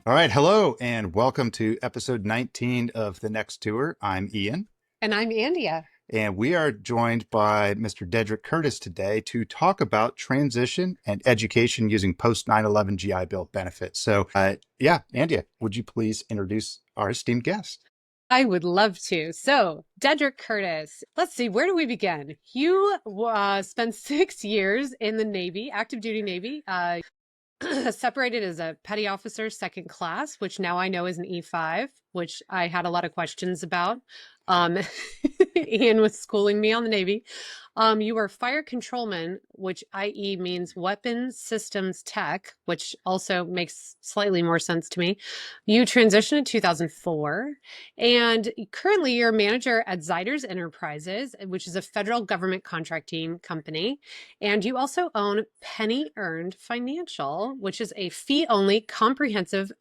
All right. Hello, and welcome to episode 19 of The Next Tour. I'm Ian, And I'm Andia. and we are joined by Mr. Dedrick Curtis today to talk about transition and education using post 9/11 GI Bill benefits. So, Andia, would you please introduce our esteemed guest? I would love to. So, Dedrick Curtis, let's see, where do we begin? You spent 6 years in the Navy, active duty Navy, separated as a petty officer, second class, which now I know is an E5, which I had a lot of questions about. Um, Ian was schooling me on the Navy. You were fire controlman, which i.e. means weapons systems tech, which also makes slightly more sense to me. You transitioned in 2004, and currently you're a manager at Ziders Enterprises, which is a federal government contracting company. And you also own Penny Earned Financial, which is a fee-only comprehensive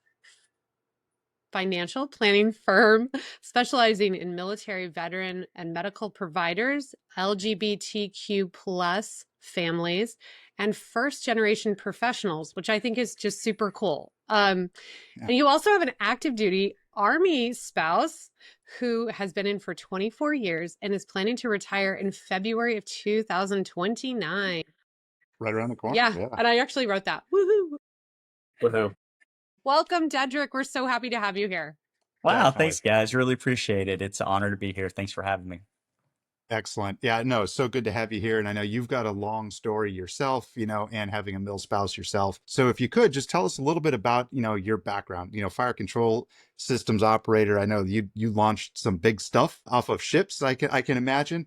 financial planning firm specializing in military, veteran, and medical providers, LGBTQ plus families, and first generation professionals, which I think is just super cool. Yeah. And you also have an active duty Army spouse who has been in for 24 years and is planning to retire in February of 2029. Right around the corner. Yeah, Yeah, and I actually wrote that. Woohoo! Woohoo. Welcome, Dedrick. We're so happy to have you here. Wow, definitely. thanks guys. Really appreciate it. It's an honor to be here. Thanks for having me. Excellent. Yeah, no, so good to have you here. And I know you've got a long story yourself, and having a mill spouse yourself. So if you could just tell us a little bit about, your background, fire control systems operator. I know you launched some big stuff off of ships, I can imagine.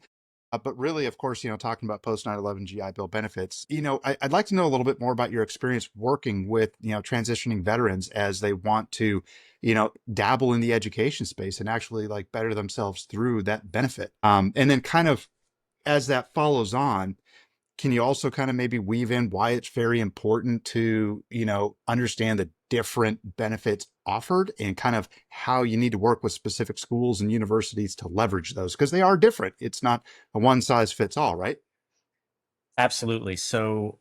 But really, of course, talking about post 9/11 GI Bill benefits, I'd like to know a little bit more about your experience working with, transitioning veterans as they want to, dabble in the education space and actually like better themselves through that benefit. And then kind of as that follows on, can you also kind of maybe weave in why it's very important to, understand the different benefits offered and kind of how you need to work with specific schools and universities to leverage those because they are different. It's not a one size fits all, right? Absolutely.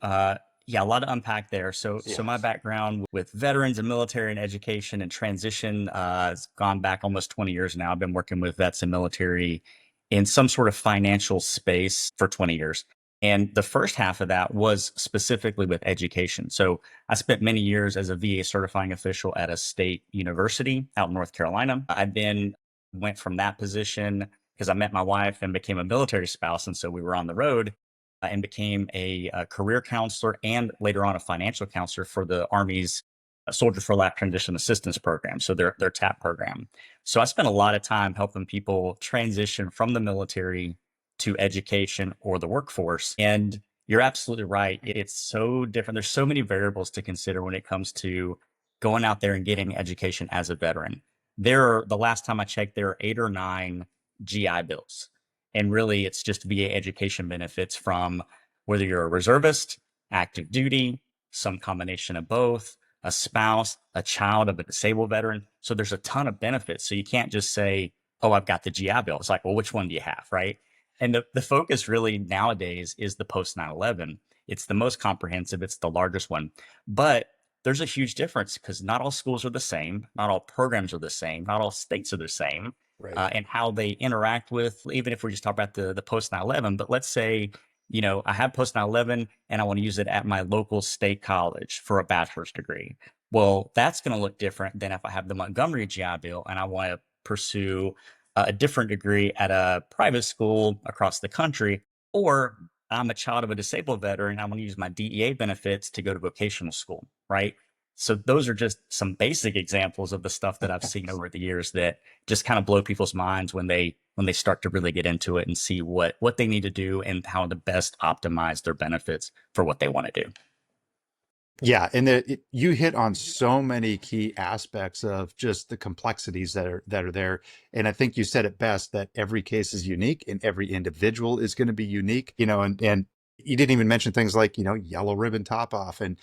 Yeah, a lot to unpack there. So my Yes. background with veterans and military and education and transition has gone back almost 20 years now. I've been working with vets and military in some sort of financial space for 20 years. And the first half of that was specifically with education. So I spent many years as a VA certifying official at a state university out in North Carolina. I then went from that position because I met my wife and became a military spouse. And so we were on the road and became a career counselor and later on a financial counselor for the Army's Soldier for Life Transition Assistance Program, so their TAP program. So I spent a lot of time helping people transition from the military to education or the workforce. And you're absolutely right. It's so different. There's so many variables to consider when it comes to going out there and getting education as a veteran. The last time I checked, there are 8 or 9 GI bills. And really, it's just VA education benefits from whether you're a reservist, active duty, some combination of both, a spouse, a child of a disabled veteran. So there's a ton of benefits. So you can't just say, oh, I've got the GI Bill. It's like, well, which one do you have? Right. And the focus really nowadays is the post 9/11. It's the most comprehensive, it's the largest one. But there's a huge difference because not all schools are the same, not all programs are the same, not all states are the same Right. and how they interact with, even if we just talk about the post 9/11, but let's say, I have post 9/11 and I want to use it at my local state college for a bachelor's degree. Well, that's going to look different than if I have the Montgomery GI Bill and I want to pursue a different degree at a private school across the country, or I'm a child of a disabled veteran. I want to use my DEA benefits to go to vocational school, right? So those are just some basic examples of the stuff that I've seen over the years that just kind of blow people's minds when they start to really get into it and see what they need to do and how to best optimize their benefits for what they want to do. Yeah, and you hit on so many key aspects of just the complexities that are there. And I think you said it best that every case is unique and every individual is going to be unique, and you didn't even mention things like, yellow ribbon top off and,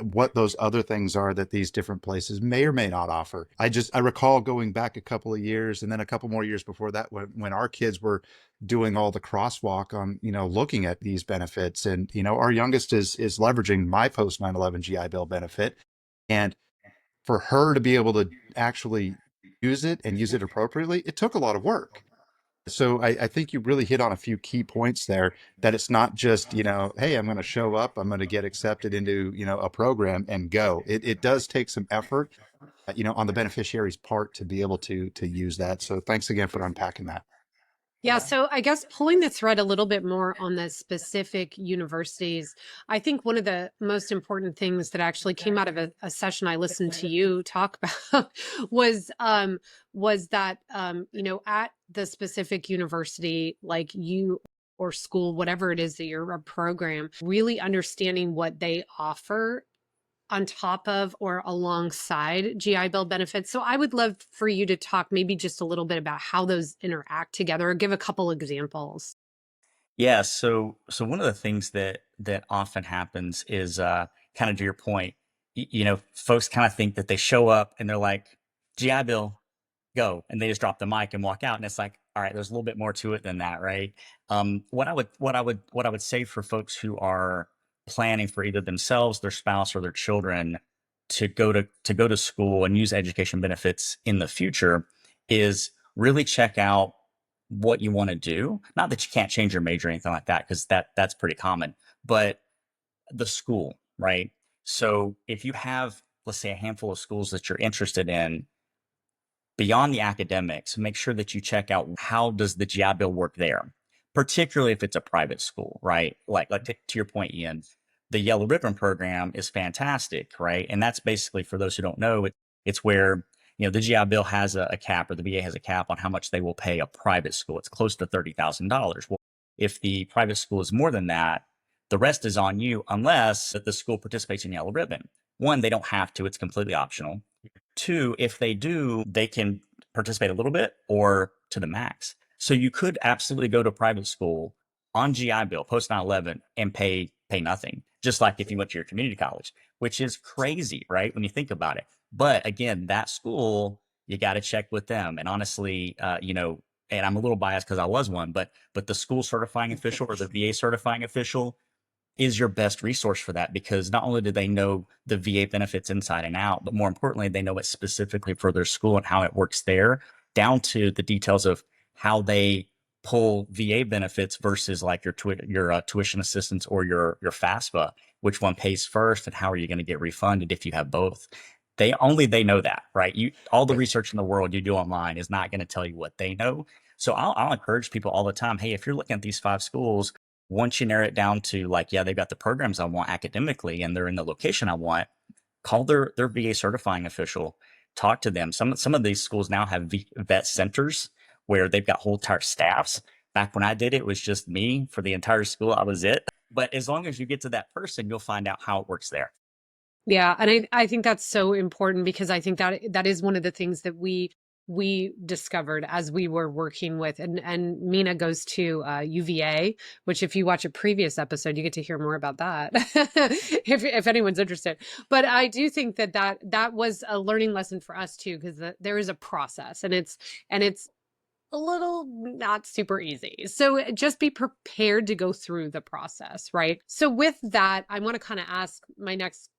what those other things are that these different places may or may not offer. I recall going back a couple of years and then a couple more years before that when our kids were doing all the crosswalk on, looking at these benefits. And, our youngest is leveraging my post 9/11 GI Bill benefit. And for her to be able to actually use it and use it appropriately, it took a lot of work. So I think you really hit on a few key points there, that it's not just, hey, I'm going to show up, I'm going to get accepted into, a program and go. It does take some effort, on the beneficiary's part to be able to use that. So thanks again for unpacking that. Yeah, so I guess pulling the thread a little bit more on the specific universities, I think one of the most important things that actually came out of a session I listened to you talk about was that at the specific university, like you or school, whatever it is that you're a program, really understanding what they offer on top of or alongside GI Bill benefits. So I would love for you to talk maybe just a little bit about how those interact together, or give a couple examples. Yeah, so one of the things that often happens is kind of to your point, folks kind of think that they show up and they're like, GI Bill, go, and they just drop the mic and walk out, and it's like, all right, there's a little bit more to it than that, right? What I would say for folks who are planning for either themselves, their spouse, or their children to go to school and use education benefits in the future is really check out what you want to do. Not that you can't change your major or anything like that, because that's pretty common, but the school, right? So if you have, let's say, a handful of schools that you're interested in, beyond the academics, make sure that you check out how does the GI Bill work there, particularly if it's a private school, right? Like to your point, Ian, the Yellow Ribbon program is fantastic, right? And that's basically, for those who don't know, it's where the GI Bill has a cap, or the VA has a cap on how much they will pay a private school. It's close to $30,000. Well, if the private school is more than that, the rest is on you, unless that the school participates in Yellow Ribbon. One, they don't have to; it's completely optional. Two, if they do, they can participate a little bit or to the max. So you could absolutely go to private school on GI Bill post 9/11 and pay nothing, just like if you went to your community college, which is crazy, right? When you think about it. But again, that school, you got to check with them. And honestly, and I'm a little biased because I was one, but the school certifying official or the VA certifying official is your best resource for that, because not only do they know the VA benefits inside and out, but more importantly, they know it specifically for their school and how it works there, down to the details of how they pull VA benefits versus like your tuition assistance or your FAFSA, which one pays first and how are you going to get refunded if you have both. They know that, right? All the Right. research in the world you do online is not going to tell you what they know. So I'll encourage people all the time, hey, if you're looking at these 5 schools, once you narrow it down to like, yeah, they've got the programs I want academically and they're in the location I want, call their VA certifying official, talk to them. Some of these schools now have vet centers where they've got whole entire staffs. Back when I did it, it was just me for the entire school. I was it. But as long as you get to that person, you'll find out how it works there. Yeah, and I think that's so important, because I think that is one of the things that we discovered as we were working with, and Mina goes to UVA, which if you watch a previous episode, you get to hear more about that if anyone's interested. But I do think that was a learning lesson for us too, because there is a process, and it's a little not super easy. So just be prepared to go through the process, right? So with that, I want to kind of ask my next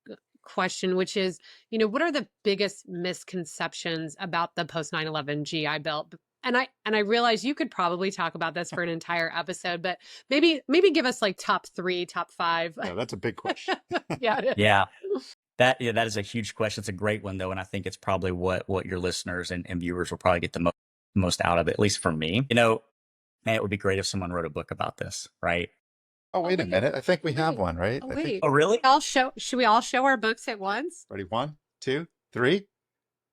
question, which is, what are the biggest misconceptions about the post 9/11 GI Bill? And I realize you could probably talk about this for an entire episode, but maybe give us like top 3, top 5. Yeah, that's a big question. Yeah, it is. Yeah. That is a huge question. It's a great one though, and I think it's probably what your listeners and viewers will probably get the most out of it, at least for me. Man, it would be great if someone wrote a book about this, right? Oh, Oh wait a wait, minute. I think we have wait, one, right? oh I think. wait. Oh, really? Should we all show our books at once? Ready? 1, 2, 3.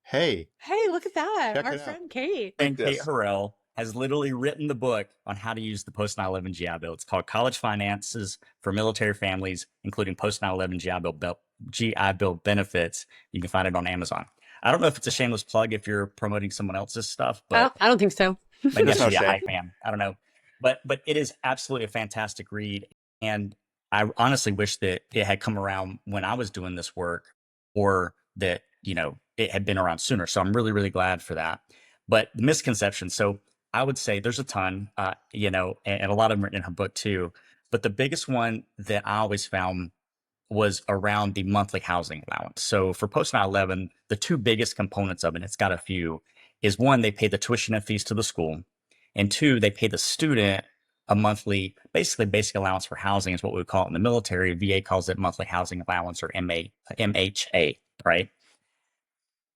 Hey, Hey, look at that. check Our it out. friend Kate. Check And Kate this. Harrell has literally written the book on how to use the post 9/11 GI Bill. It's called College Finances for Military Families, including post 9/11 GI Bill benefits. You can find it on Amazon. I don't know if it's a shameless plug if you're promoting someone else's stuff, but I don't think so. maybe I There's should no be a shame. hype man. I don't know, but it is absolutely a fantastic read, and I honestly wish that it had come around when I was doing this work, or that it had been around sooner. So I'm really really glad for that. But the misconception. So I would say there's a ton, and a lot of them are in her book too. But the biggest one that I always found was around the monthly housing allowance. So for post 9/11, the two biggest components of it, it's got a few, is one, they pay the tuition and fees to the school, and two, they pay the student a monthly, basically basic allowance for housing is what we would call it in the military. VA calls it monthly housing allowance, or MHA, right?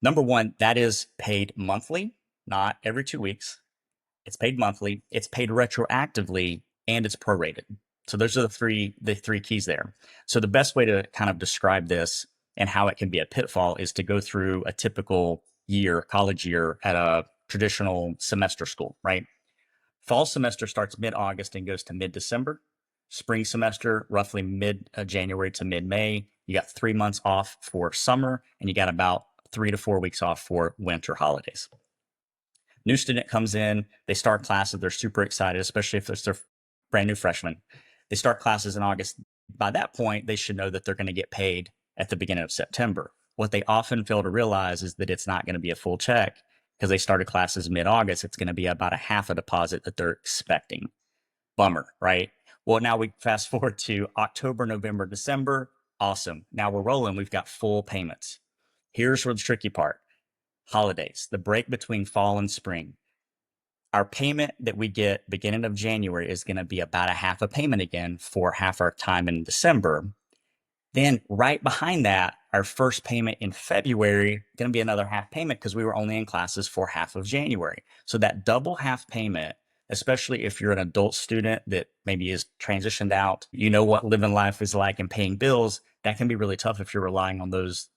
Number one, that is paid monthly, not every 2 weeks. It's paid monthly, it's paid retroactively, and it's prorated. So those are the three keys there. So the best way to kind of describe this and how it can be a pitfall is to go through a typical year, college year at a traditional semester school, right? Fall semester starts mid-August and goes to mid-December. Spring semester, roughly mid-January to mid-May. You got 3 months off for summer, and you got about 3 to 4 weeks off for winter holidays. New student comes in, they start classes, they're super excited, especially if they're brand new freshmen. They start classes in August. By that point, they should know that they're going to get paid at the beginning of September. What they often fail to realize is that it's not going to be a full check because they started classes mid-August. It's going to be about a half a deposit that they're expecting. Bummer, right? Well, now we fast forward to October, November, December. Awesome. Now we're rolling. We've got full payments. Here's where the tricky part. Holidays, the break between fall and spring. Our payment that we get beginning of January is going to be about a half a payment again for half our time in December. Then right behind that, our first payment in February, going to be another half payment because we were only in classes for half of January. So that double half payment, especially if you're an adult student that maybe is transitioned out, you know what living life is like and paying bills, that can be really tough if you're relying on those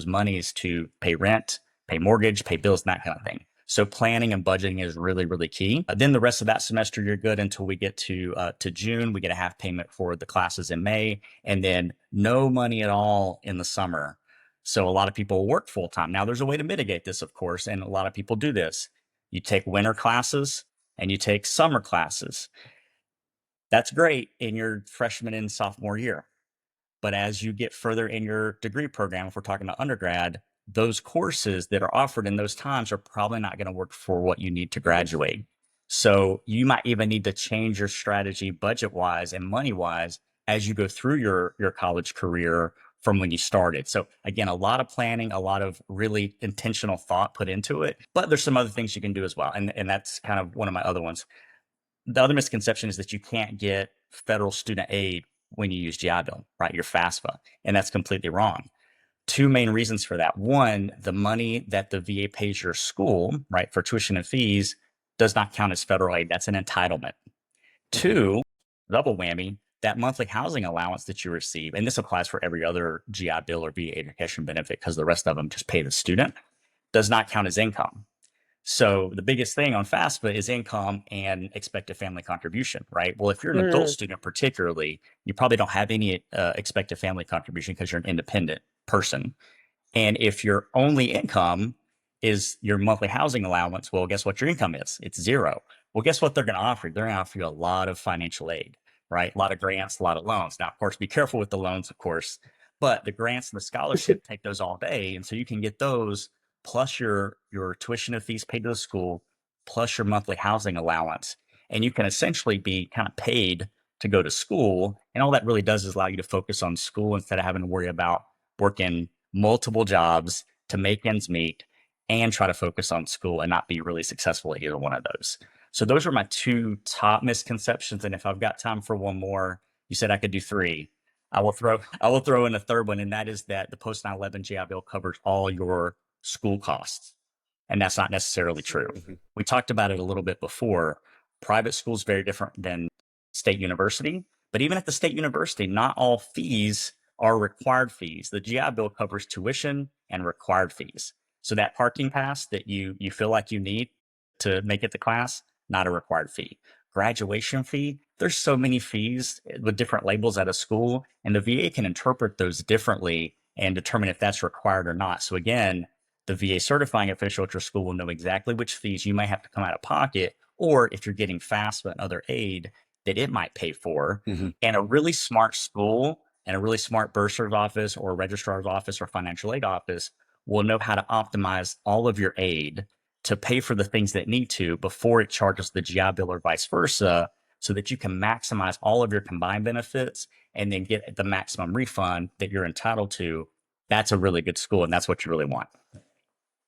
monies to pay rent, pay mortgage, pay bills, and that kind of thing. So planning and budgeting is really, really key. Then the rest of that semester, you're good until we get to June. We get a half payment for the classes in May, and then no money at all in the summer. So a lot of people work full time. Now, there's a way to mitigate this, of course, and a lot of people do this. You take winter classes and you take summer classes. That's great in your freshman and sophomore year. But as you get further in your degree program, if we're talking about undergrad, those courses that are offered in those times are probably not going to work for what you need to graduate. So you might even need to change your strategy budget wise and money wise as you go through your college career from when you started. So again, a lot of planning, a lot of really intentional thought put into it, but there's some other things you can do as well. And that's kind of one of my other ones. The other misconception is that you can't get federal student aid when you use GI Bill, right? Your FAFSA. And that's completely wrong. Two main reasons for that. One, the money that the VA pays your school, right, for tuition and fees does not count as federal aid. That's an entitlement. Two, double whammy, that monthly housing allowance that you receive, and this applies for every other GI Bill or VA education benefit because the rest of them just pay the student, does not count as income. So the biggest thing on FAFSA is income and expected family contribution, right? Well, if you're an adult student particularly, you probably don't have any expected family contribution because you're an independent person. And if your only income is your monthly housing allowance, well, guess what your income is? It's zero. Well, guess what they're going to offer you? They're going to offer you a lot of financial aid, right? A lot of grants, a lot of loans. Now, of course, be careful with the loans, of course, but the grants and the scholarship take those all day. And so you can get those plus your tuition and fees paid to the school, plus your monthly housing allowance. And you can essentially be kind of paid to go to school. And all that really does is allow you to focus on school instead of having to worry about working multiple jobs to make ends meet and try to focus on school and not be really successful at either one of those. So those are my two top misconceptions. And if I've got time for one more, you said I could do three. I will throw in a third one, and that is that the post 9/11 GI Bill covers all your school costs. And that's not necessarily true. We talked about it a little bit before. Private school is very different than state university. But even at the state university, not all fees are required fees. The GI Bill covers tuition and required fees. So that parking pass that you feel like you need to make it to class, not a required fee. Graduation fee, there's so many fees with different labels at a school, and the VA can interpret those differently and determine if that's required or not. So again, the VA certifying official at your school will know exactly which fees you might have to come out of pocket, or if you're getting FAFSA and other aid that it might pay for. And a really smart school and a really smart bursar's office or registrar's office or financial aid office will know how to optimize all of your aid to pay for the things that need to before it charges the GI Bill or vice versa, so that you can maximize all of your combined benefits and then get the maximum refund that you're entitled to. That's a really good school, and that's what you really want.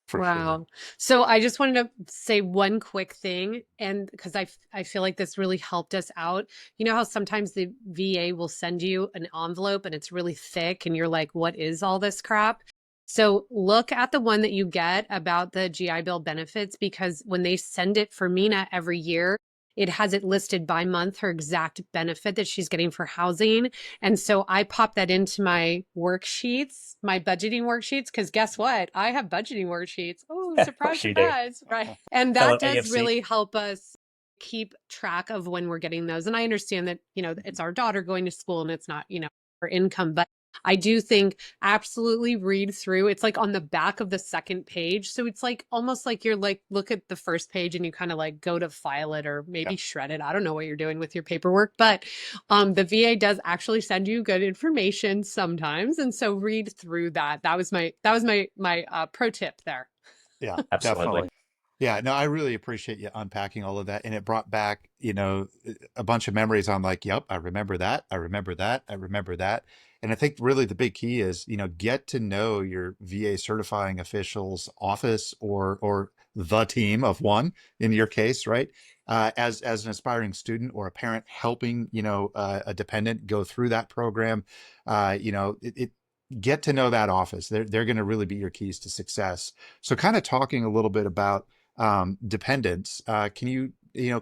For sure. Wow. So I just wanted to say one quick thing, and because I feel like this really helped us out. You know how sometimes the VA will send you an envelope and it's really thick and you're like, what is all this crap? So look at the one that you get about the GI Bill benefits, because when they send it for Mina every year, it has it listed by month, her exact benefit that she's getting for housing. And so I pop that into my worksheets, my budgeting worksheets, because guess what? I have budgeting worksheets. Oh, Of surprise, course you do. surprise. Right. And Fellow that does AFC. really help us keep track of when we're getting those. And I understand that, it's our daughter going to school and it's not, her income, but I do think absolutely read through. It's like on the back of the second page. So it's like almost like you're like, look at the first page and you kind of like go to file it or maybe shred it. I don't know what you're doing with your paperwork, but the VA does actually send you good information sometimes. And so read through that. That was my pro tip there. Yeah, Absolutely. definitely. Yeah, no, I really appreciate you unpacking all of that. And it brought back, a bunch of memories on like, yep, I remember that. I remember that. I remember that. And I think really the big key is, get to know your VA certifying official's office or the team of one in your case, right? As an aspiring student or a parent helping, a dependent go through that program, get to know that office. They're going to really be your keys to success. So kind of talking a little bit about dependence. Can you,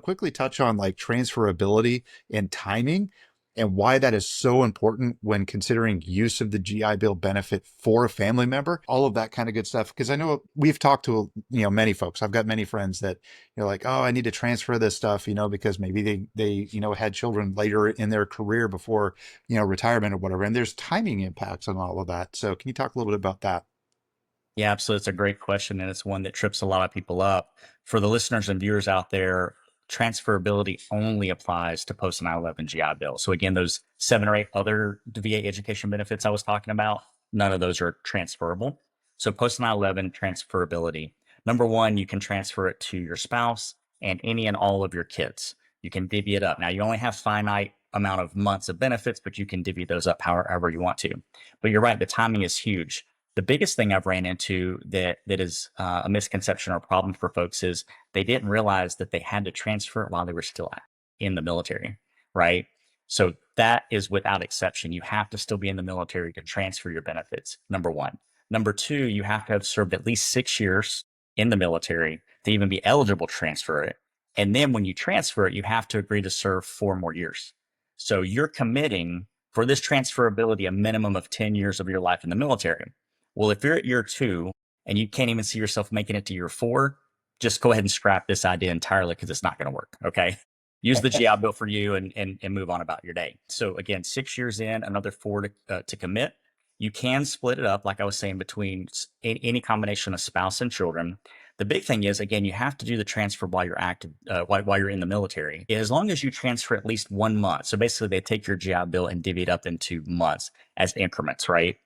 quickly touch on like transferability and timing and why that is so important when considering use of the GI Bill benefit for a family member, all of that kind of good stuff. Because I know we've talked to, many folks. I've got many friends that, like, oh, I need to transfer this stuff, because maybe they, had children later in their career before, retirement or whatever. And there's timing impacts on all of that. So can you talk a little bit about that? Yeah, absolutely. It's a great question, and it's one that trips a lot of people up. For the listeners and viewers out there, transferability only applies to post 9/11 GI Bill. So again, those 7 or 8 other VA education benefits I was talking about, none of those are transferable. So post 9/11 transferability. Number one, you can transfer it to your spouse and any and all of your kids. You can divvy it up. Now, you only have finite amount of months of benefits, but you can divvy those up however you want to. But you're right, the timing is huge. The biggest thing I've ran into that is a misconception or a problem for folks is they didn't realize that they had to transfer it while they were still in the military, right? So that is without exception. You have to still be in the military to transfer your benefits, number one. Number two, you have to have served at least 6 years in the military to even be eligible to transfer it. And then when you transfer it, you have to agree to serve 4 more years. So you're committing for this transferability a minimum of 10 years of your life in the military. Well, if you're at year 2 and you can't even see yourself making it to year 4, just go ahead and scrap this idea entirely because it's not going to work. Okay. Use the GI Bill for you and move on about your day. So again, 6 years in, another 4 to commit. You can split it up, like I was saying, between any combination of spouse and children. The big thing is, again, you have to do the transfer while you're active, while you're in the military. As long as you transfer at least 1 month. So basically, they take your GI Bill and divvy it up into months as increments, right?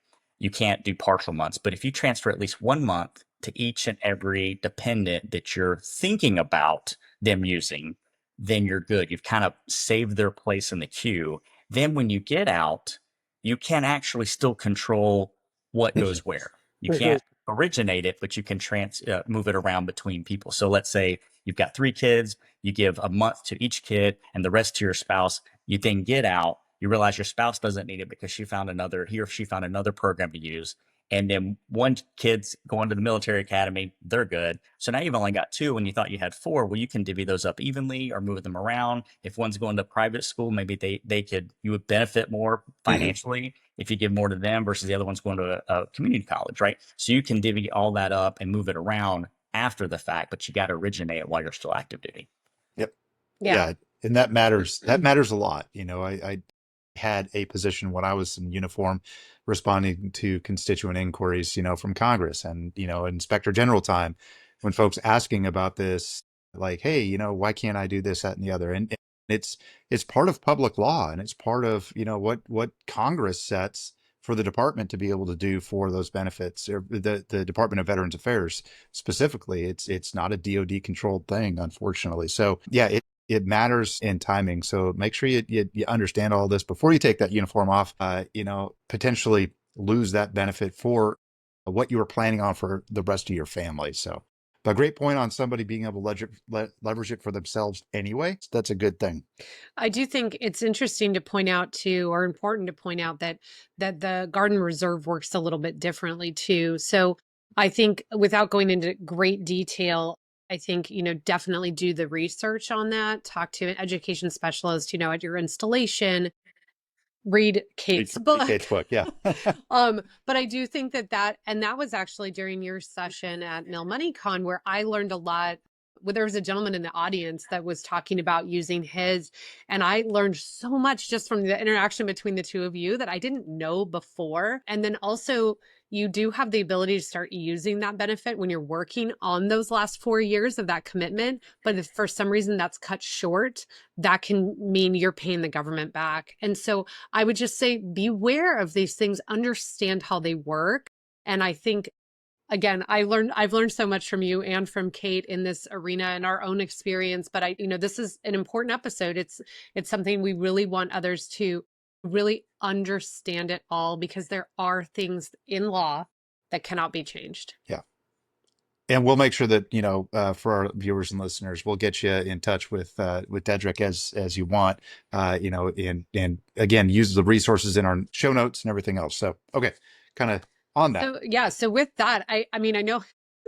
You can't do partial months, but if you transfer at least 1 month to each and every dependent that you're thinking about them using, then you're good. You've kind of saved their place in the queue. Then when you get out, you can actually still control what goes where. You can't originate it, but you can move it around between people. So let's say you've got 3 kids, you give a month to each kid and the rest to your spouse. You then get out. You realize your spouse doesn't need it because he or she found another program to use. And then one kid's going to the military academy, they're good. So now you've only got 2 when you thought you had 4. Well, you can divvy those up evenly or move them around. If one's going to private school, maybe you would benefit more financially if you give more to them versus the other one's going to a community college, right? So you can divvy all that up and move it around after the fact, but you got to originate it while you're still active duty. Yep. Yeah. Yeah. And that matters. That matters a lot. I had a position when I was in uniform responding to constituent inquiries, from Congress and, Inspector General time when folks asking about this, like, hey, why can't I do this, that, and the other? And it's part of public law and it's part of, what Congress sets for the department to be able to do for those benefits, or the Department of Veterans Affairs specifically. It's not a DoD controlled thing, unfortunately. So yeah, it matters in timing. So make sure you understand all this before you take that uniform off, potentially lose that benefit for what you were planning on for the rest of your family. So, but great point on somebody being able to leverage it for themselves anyway. So that's a good thing. I do think it's interesting to point out too, or important to point out that the Garden Reserve works a little bit differently too. So I think without going into great detail, I think, definitely do the research on that. Talk to an education specialist, at your installation, read Kate's Read Kate's book. book. Yeah. But I do think and that was actually during your session at Mill Money Con where I learned a lot. Well, there was a gentleman in the audience that was talking about using his, and I learned so much just from the interaction between the two of you that I didn't know before. And then also, you do have the ability to start using that benefit when you're working on those last 4 years of that commitment. But if for some reason that's cut short, that can mean you're paying the government back. And so I would just say beware of these things, understand how they work. And I think, again, I've learned so much from you and from Kate in this arena and our own experience. But this is an important episode. It's something we really want others to really understand it all, because there are things in law that cannot be changed. Yeah. And we'll make sure that, for our viewers and listeners, we'll get you in touch with Dedrick as you want, and again, use the resources in our show notes and everything else. So, okay, kind of on that. So, yeah. So with that, I mean, I know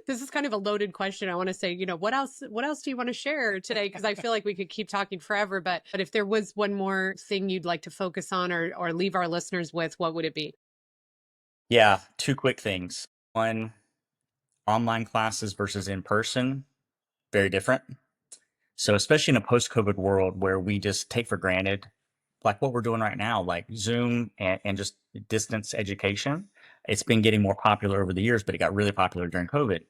this is kind of a loaded question. I want to say, what else do you want to share today? Because I feel like we could keep talking forever, but if there was one more thing you'd like to focus on or leave our listeners with, what would it be? Yeah, two quick things. One, online classes versus in person, very different. So especially in a post-COVID world where we just take for granted, like what we're doing right now, like Zoom and just distance education, it's been getting more popular over the years, but it got really popular during COVID.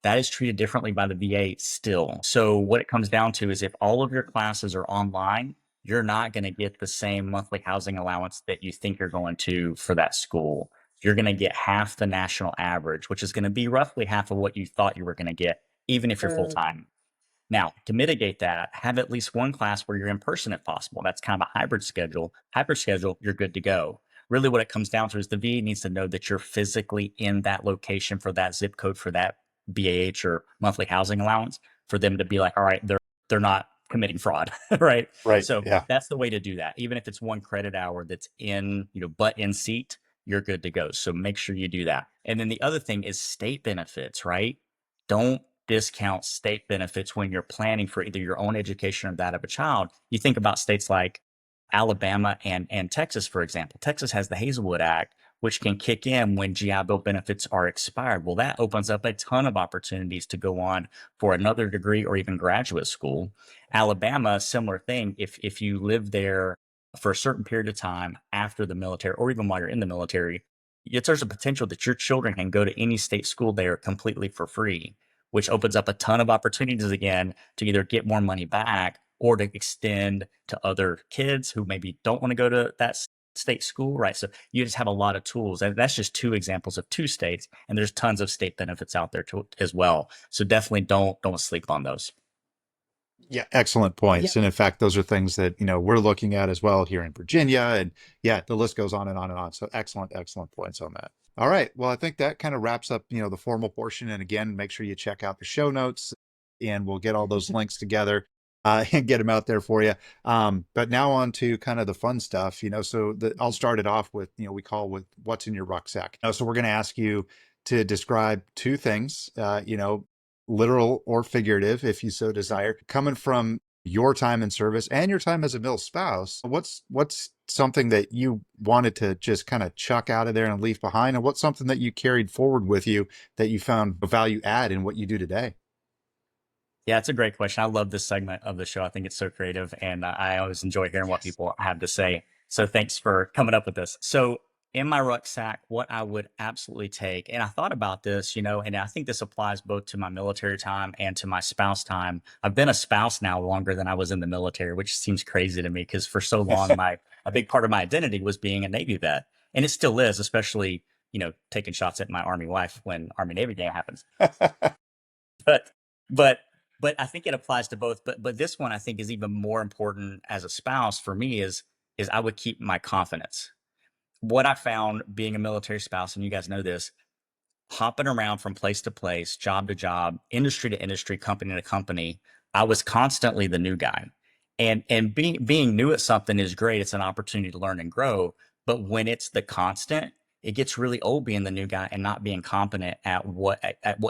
That is treated differently by the VA still. So what it comes down to is if all of your classes are online, you're not going to get the same monthly housing allowance that you think you're going to for that school. You're going to get half the national average, which is going to be roughly half of what you thought you were going to get, even if you're full time. Now, to mitigate that, have at least one class where you're in person if possible. That's kind of a hybrid schedule. Hybrid schedule, you're good to go. Really, what it comes down to is the VA needs to know that you're physically in that location for that zip code for that BAH or monthly housing allowance for them to be like, all right, they're not committing fraud, right? Right. So Yeah. that's the way to do that. Even if it's one credit hour that's in, butt in seat, you're good to go. So make sure you do that. And then the other thing is state benefits, right? Don't discount state benefits when you're planning for either your own education or that of a child. You think about states like Alabama and Texas, for example. Texas has the Hazelwood Act, which can kick in when GI Bill benefits are expired. Well, that opens up a ton of opportunities to go on for another degree or even graduate school. Alabama, similar thing. If you live there for a certain period of time after the military or even while you're in the military, there's a potential that your children can go to any state school there completely for free, which opens up a ton of opportunities again to either get more money back or to extend to other kids who maybe don't want to go to that state school, right? So you just have a lot of tools. And that's just two examples of two states. And there's tons of state benefits out there as well. So definitely don't sleep on those. Yeah, excellent points. Yeah. And in fact, those are things that, we're looking at as well here in Virginia. And yeah, the list goes on and on and on. So excellent points on that. All right. Well, I think that kind of wraps up, the formal portion. And again, make sure you check out the show notes and we'll get all those links together and get them out there for you. But now on to kind of the fun stuff, so I'll start it off with, we call with what's in your rucksack. So we're going to ask you to describe two things, literal or figurative, if you so desire, coming from your time in service and your time as a mill spouse. What's something that you wanted to just kind of chuck out of there and leave behind? And what's something that you carried forward with you that you found a value add in what you do today? Yeah, it's a great question. I love this segment of the show. I think it's so creative and I always enjoy hearing what people have to say. So thanks for coming up with this. So in my rucksack, what I would absolutely take, and I thought about this, and I think this applies both to my military time and to my spouse time. I've been a spouse now longer than I was in the military, which seems crazy to me because for so long, a big part of my identity was being a Navy vet. And it still is, especially, taking shots at my Army wife when Army Navy game happens. But but I think it applies to both. But this one I think is even more important as a spouse for me is I would keep my confidence. What I found being a military spouse, and you guys know this, hopping around from place to place, job to job, industry to industry, company to company, I was constantly the new guy. And being new at something is great. It's an opportunity to learn and grow. But when it's the constant, it gets really old being the new guy and not being competent at what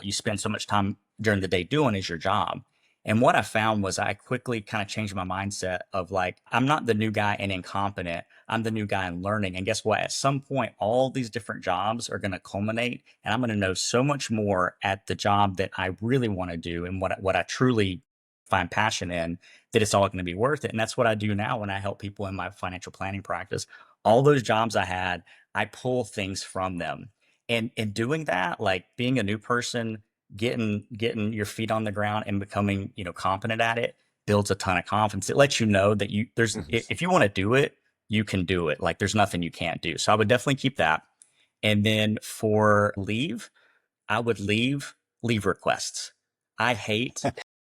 you spend so much time during the day doing is your job. And what I found was I quickly kind of changed my mindset of like, I'm not the new guy and incompetent. I'm the new guy and learning. And guess what? At some point, all these different jobs are going to culminate, and I'm going to know so much more at the job that I really want to do and what I truly find passion in, that it's all going to be worth it. And that's what I do now when I help people in my financial planning practice. All those jobs I had, I pull things from them. And in doing that, like being a new person, getting your feet on the ground and becoming, competent at it, builds a ton of confidence. It lets you know that if you want to do it, you can do it. Like there's nothing you can't do. So I would definitely keep that. And then for leave, I would leave requests. I hate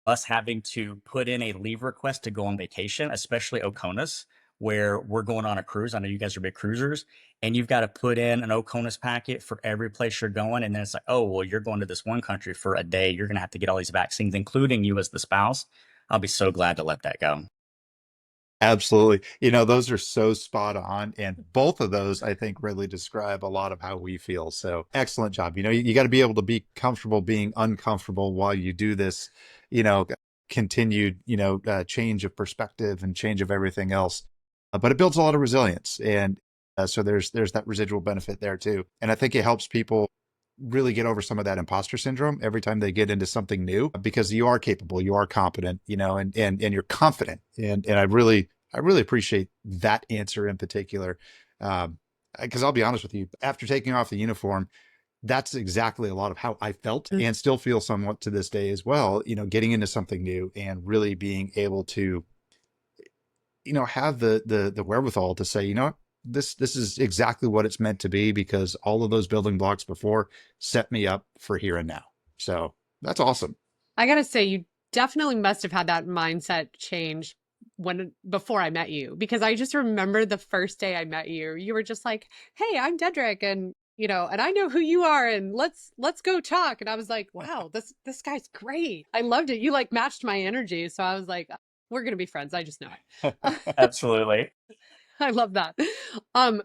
us having to put in a leave request to go on vacation, especially Oconus, where we're going on a cruise. I know you guys are big cruisers, and you've got to put in an Oconus packet for every place you're going. And then it's like, oh, well, you're going to this one country for a day. You're going to have to get all these vaccines, including you as the spouse. I'll be so glad to let that go. Absolutely. Those are so spot on. And both of those, I think, really describe a lot of how we feel. So excellent job. You got to be able to be comfortable being uncomfortable while you do this, you know, continued, change of perspective and change of everything else. But it builds a lot of resilience. And so there's that residual benefit there too. And I think it helps people really get over some of that imposter syndrome every time they get into something new, because you are capable, you are competent, and you're confident. And I really appreciate that answer in particular. Because I'll be honest with you, after taking off the uniform, that's exactly a lot of how I felt and still feel somewhat to this day as well, getting into something new and really being able to, have the wherewithal to say, what, this is exactly what it's meant to be, because all of those building blocks before set me up for here and now. So that's awesome. I gotta say, you definitely must have had that mindset change before I met you, because I just remember the first day I met you, you were just like, "Hey, I'm Dedrick, and and I know who you are, and let's go talk." And I was like, "Wow, this guy's great." I loved it. You like matched my energy, so I was like, "We're gonna be friends. I just know it." Absolutely. I love that.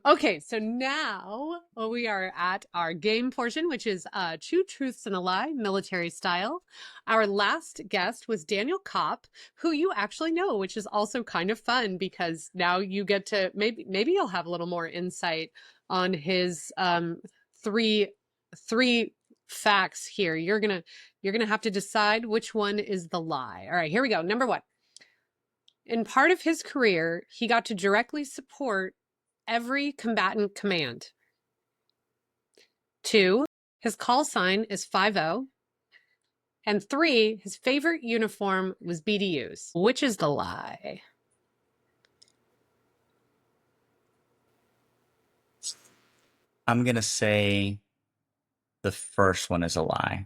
Okay, so now we are at our game portion, which is Two Truths and a Lie, military style. Our last guest was Daniel Kopp, who you actually know, which is also kind of fun, because now you get to maybe you'll have a little more insight on his three facts here. You're gonna have to decide which one is the lie. All right, here we go. Number one. In part of his career, he got to directly support every combatant command. 2, his call sign is 50. And 3, his favorite uniform was BDUs. Which is the lie? I'm going to say the first one is a lie,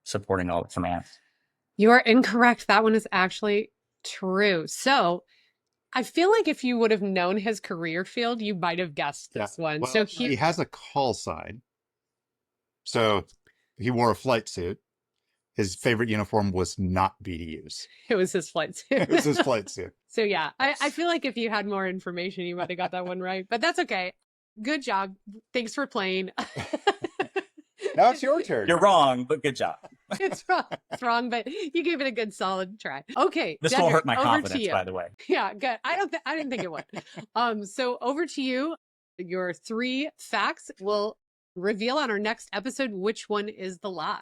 supporting all the commands. You are incorrect. That one is actually true. So I feel like if you would have known his career field, you might have guessed this one. Well, So he has a call sign. So he wore a flight suit. His favorite uniform was not BDUs. it was his flight suit. It was his flight suit. So yeah, I feel like if you had more information, you might have got that one right. But that's okay. Good job. Thanks for playing. Now it's your turn. You're wrong, but good job. It's wrong. It's wrong, but you gave it a good solid try. Okay. This Dedrick, won't hurt my over confidence, to you. by the way. Yeah, good. I didn't think it would. So over to you. Your 3 facts will reveal on our next episode which one is the lie.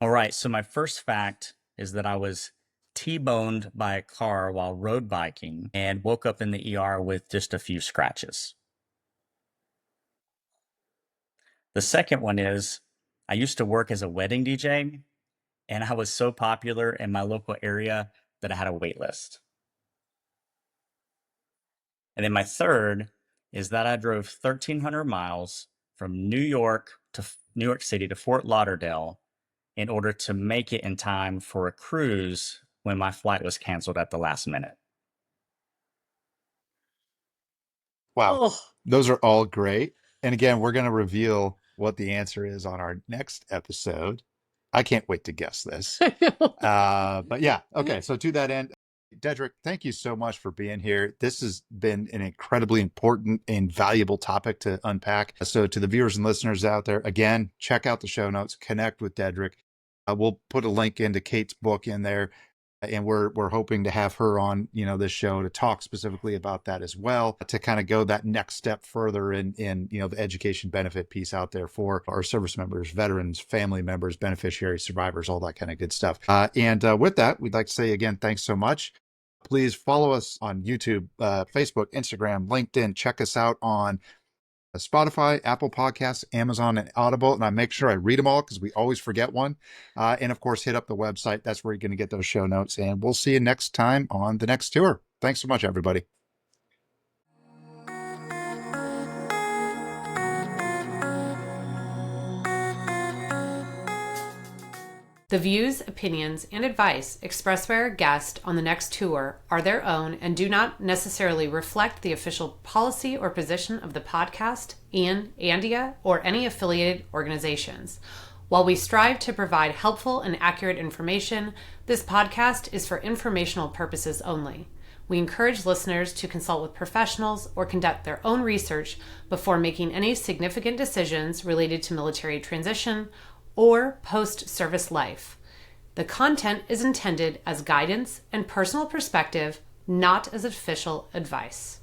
All right. So my first fact is that I was T-boned by a car while road biking and woke up in the ER with just a few scratches. The second one is I used to work as a wedding DJ, and I was so popular in my local area that I had a wait list. And then my third is that I drove 1,300 miles from New York City to Fort Lauderdale in order to make it in time for a cruise when my flight was canceled at the last minute. Wow. Oh, Those are all great. And again, we're going to reveal what the answer is on our next episode. I can't wait to guess this. I know. But yeah, okay. So to that end, Dedrick, thank you so much for being here. This has been an incredibly important and valuable topic to unpack. So to the viewers and listeners out there, again, check out the show notes, connect with Dedrick. We'll put a link into Kate's book in there, and we're hoping to have her on this show to talk specifically about that as well, to kind of go that next step further in the education benefit piece out there for our service members, veterans, family members, beneficiaries, survivors, all that kind of good stuff. And with that, we'd like to say again, thanks so much. Please follow us on YouTube, Facebook, Instagram, LinkedIn. Check us out on Spotify, Apple Podcasts, Amazon, and Audible. And I make sure I read them all because we always forget one. And of course, hit up the website. That's where you're going to get those show notes. And we'll see you next time on the next tour. Thanks so much, everybody. The views, opinions, and advice expressed by our guest on the next tour are their own and do not necessarily reflect the official policy or position of the podcast, Andia, or any affiliated organizations. While we strive to provide helpful and accurate information, this podcast is for informational purposes only. We encourage listeners to consult with professionals or conduct their own research before making any significant decisions related to military transition or post-service life. The content is intended as guidance and personal perspective, not as official advice.